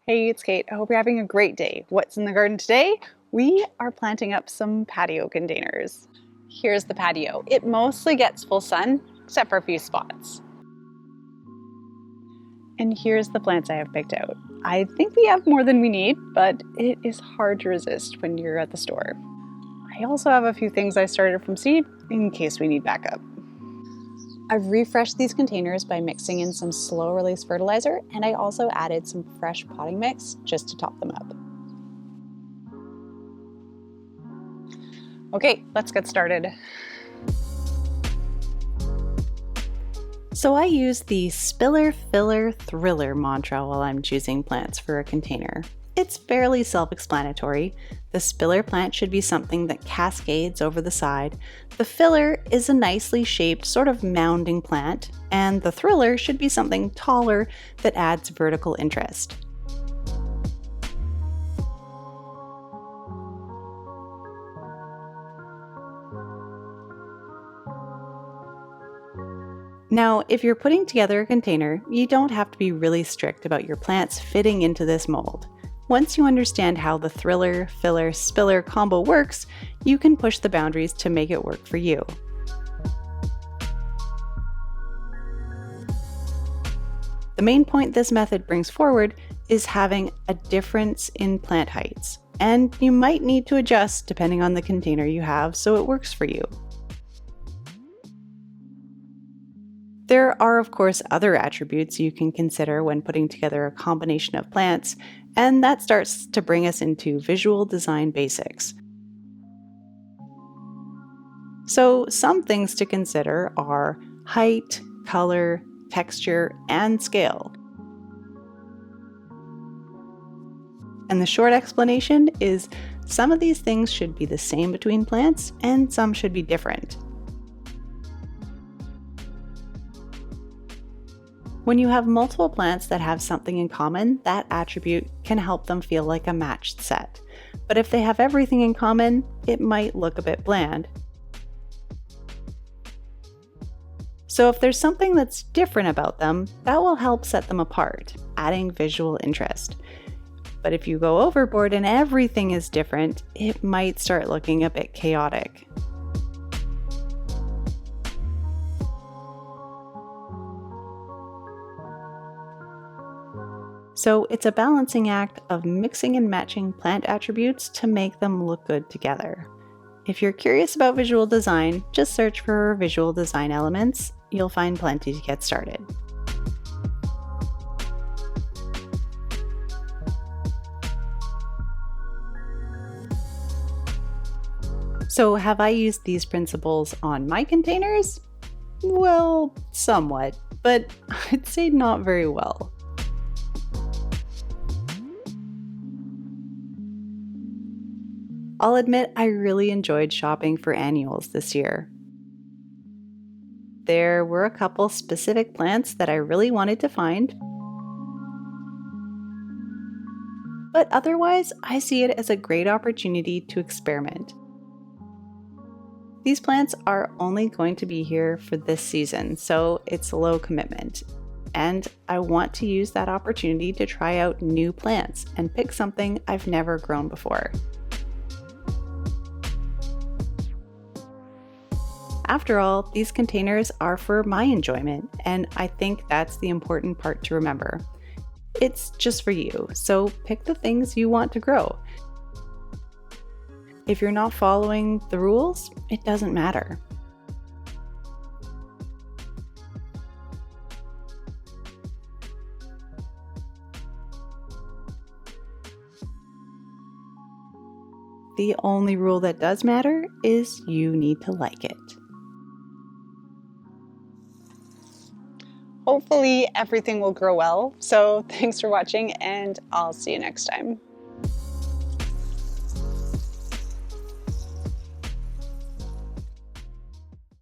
Hey, it's Kate. I hope you're having a great day. What's in the garden today? We are planting up some patio containers. Here's the patio. It mostly gets full sun, except for a few spots. And here's the plants I have picked out. I think we have more than we need, but it is hard to resist when you're at the store. I also have a few things I started from seed in case we need backup. I've refreshed these containers by mixing in some slow release fertilizer, and I also added some fresh potting mix just to top them up. Okay, let's get started. So I use the Spiller Filler Thriller mantra while I'm choosing plants for a container. It's fairly self-explanatory. The spiller plant should be something that cascades over the side. The filler is a nicely shaped, sort of mounding plant, and the thriller should be something taller that adds vertical interest. Now, if you're putting together a container, you don't have to be really strict about your plants fitting into this mold. Once you understand how the thriller, filler, spiller combo works, you can push the boundaries to make it work for you. The main point this method brings forward is having a difference in plant heights, and you might need to adjust depending on the container you have so it works for you. There are, of course, other attributes you can consider when putting together a combination of plants, and that starts to bring us into visual design basics. So, some things to consider are height, color, texture, and scale. And the short explanation is some of these things should be the same between plants, and some should be different. When you have multiple plants that have something in common, that attribute can help them feel like a matched set. But if they have everything in common, it might look a bit bland. So if there's something that's different about them, that will help set them apart, adding visual interest. But if you go overboard and everything is different, it might start looking a bit chaotic. So it's a balancing act of mixing and matching plant attributes to make them look good together. If you're curious about visual design, just search for visual design elements. You'll find plenty to get started. So have I used these principles on my containers? Well, somewhat, but I'd say not very well. I'll admit I really enjoyed shopping for annuals this year. There were a couple specific plants that I really wanted to find, but otherwise I see it as a great opportunity to experiment. These plants are only going to be here for this season, so it's low commitment. And I want to use that opportunity to try out new plants and pick something I've never grown before. After all, these containers are for my enjoyment, and I think that's the important part to remember. It's just for you, so pick the things you want to grow. If you're not following the rules, it doesn't matter. The only rule that does matter is you need to like it. Hopefully everything will grow well. So thanks for watching, and I'll see you next time.